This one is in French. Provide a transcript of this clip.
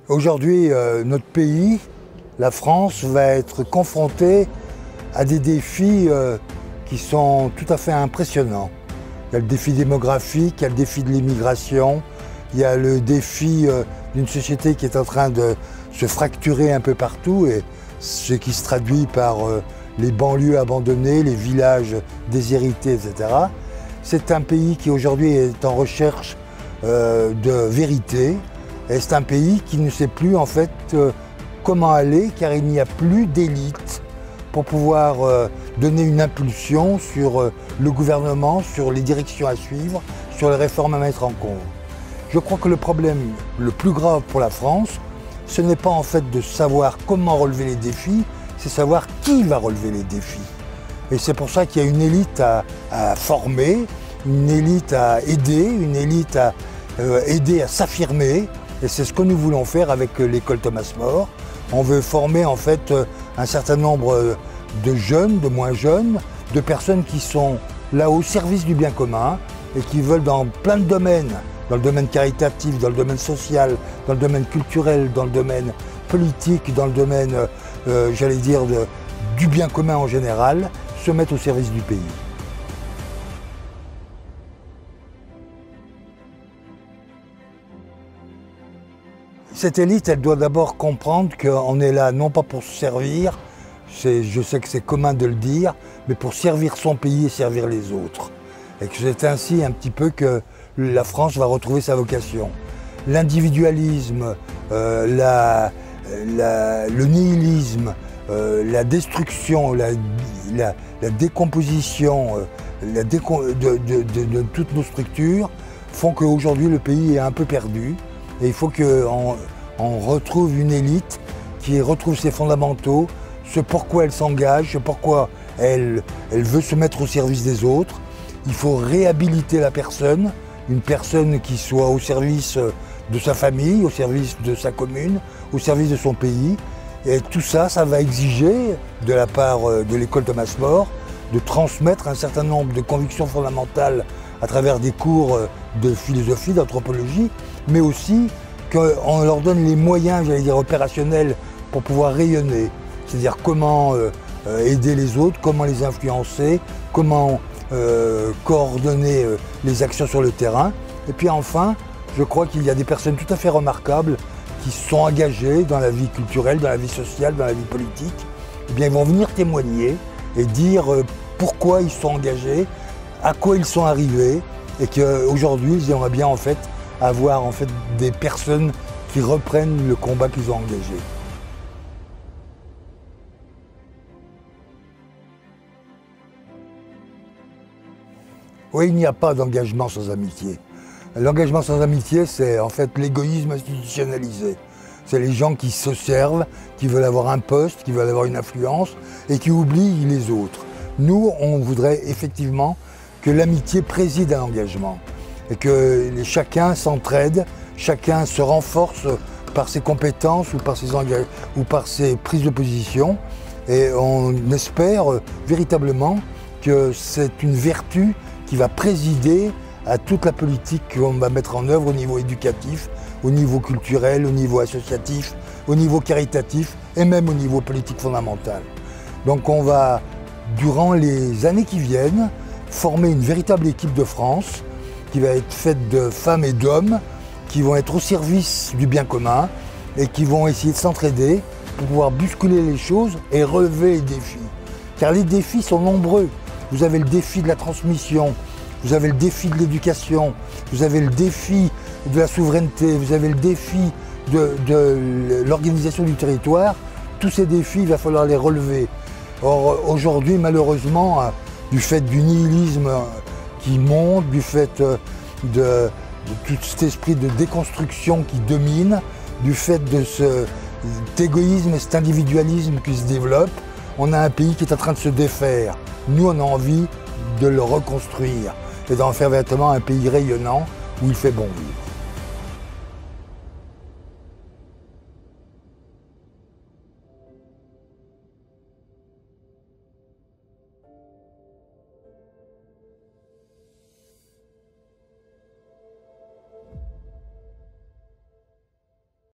Aujourd'hui, notre pays, la France, va être confronté à des défis qui sont tout à fait impressionnants. Il y a le défi démographique, il y a le défi de l'immigration, il y a le défi d'une société qui est en train de se fracturer un peu partout, et ce qui se traduit par les banlieues abandonnées, les villages déshérités, etc. C'est un pays qui aujourd'hui est en recherche de vérité, et c'est un pays qui ne sait plus en fait comment aller, car il n'y a plus d'élite pour pouvoir donner une impulsion sur le gouvernement, sur les directions à suivre, sur les réformes à mettre en compte. Je crois que le problème le plus grave pour la France, ce n'est pas en fait de savoir comment relever les défis, c'est savoir qui va relever les défis. Et c'est pour ça qu'il y a une élite à former, une élite à aider, une élite à aider à s'affirmer. Et c'est ce que nous voulons faire avec l'école Thomas More. On veut former en fait un certain nombre de jeunes, de moins jeunes, de personnes qui sont là au service du bien commun et qui veulent dans plein de domaines, dans le domaine caritatif, dans le domaine social, dans le domaine culturel, dans le domaine politique, dans le domaine, j'allais dire, du bien commun en général, se mettre au service du pays. Cette élite, elle doit d'abord comprendre qu'on est là non pas pour se servir, je sais que c'est commun de le dire, mais pour servir son pays et servir les autres. Et que c'est ainsi un petit peu que la France va retrouver sa vocation. L'individualisme, le nihilisme, la destruction, la décomposition de toutes nos structures font qu'aujourd'hui le pays est un peu perdu. Et il faut qu'on retrouve une élite qui retrouve ses fondamentaux, ce pourquoi elle s'engage, ce pourquoi elle veut se mettre au service des autres. Il faut réhabiliter la personne, une personne qui soit au service de sa famille, au service de sa commune, au service de son pays. Et tout ça, ça va exiger de la part de l'école Thomas More de transmettre un certain nombre de convictions fondamentales à travers des cours de philosophie, d'anthropologie, mais aussi qu'on leur donne les moyens, j'allais dire, opérationnels pour pouvoir rayonner. C'est-à-dire comment aider les autres, comment les influencer, comment coordonner les actions sur le terrain. Et puis enfin, je crois qu'il y a des personnes tout à fait remarquables qui sont engagées dans la vie culturelle, dans la vie sociale, dans la vie politique. Eh bien, ils vont venir témoigner et dire pourquoi ils sont engagés, à quoi ils sont arrivés, et qu'aujourd'hui, ils aimeraient bien en fait avoir en fait des personnes qui reprennent le combat qu'ils ont engagé. Oui, il n'y a pas d'engagement sans amitié. L'engagement sans amitié, c'est en fait l'égoïsme institutionnalisé. C'est les gens qui se servent, qui veulent avoir un poste, qui veulent avoir une influence et qui oublient les autres. Nous, on voudrait effectivement que l'amitié préside à l'engagement et que chacun s'entraide, chacun se renforce par ses compétences ou par ses prises de position. Et on espère véritablement que c'est une vertu qui va présider à toute la politique qu'on va mettre en œuvre au niveau éducatif, au niveau culturel, au niveau associatif, au niveau caritatif et même au niveau politique fondamental. Donc on va, durant les années qui viennent, former une véritable équipe de France qui va être faite de femmes et d'hommes qui vont être au service du bien commun et qui vont essayer de s'entraider pour pouvoir bousculer les choses et relever les défis. Car les défis sont nombreux. Vous avez le défi de la transmission, vous avez le défi de l'éducation, vous avez le défi de la souveraineté, vous avez le défi de l'organisation du territoire. Tous ces défis, il va falloir les relever. Or, aujourd'hui, malheureusement, du fait du nihilisme qui monte, du fait de tout cet esprit de déconstruction qui domine, du fait de cet égoïsme et cet individualisme qui se développe, on a un pays qui est en train de se défaire. Nous, on a envie de le reconstruire et d'en faire véritablement un pays rayonnant où il fait bon vivre.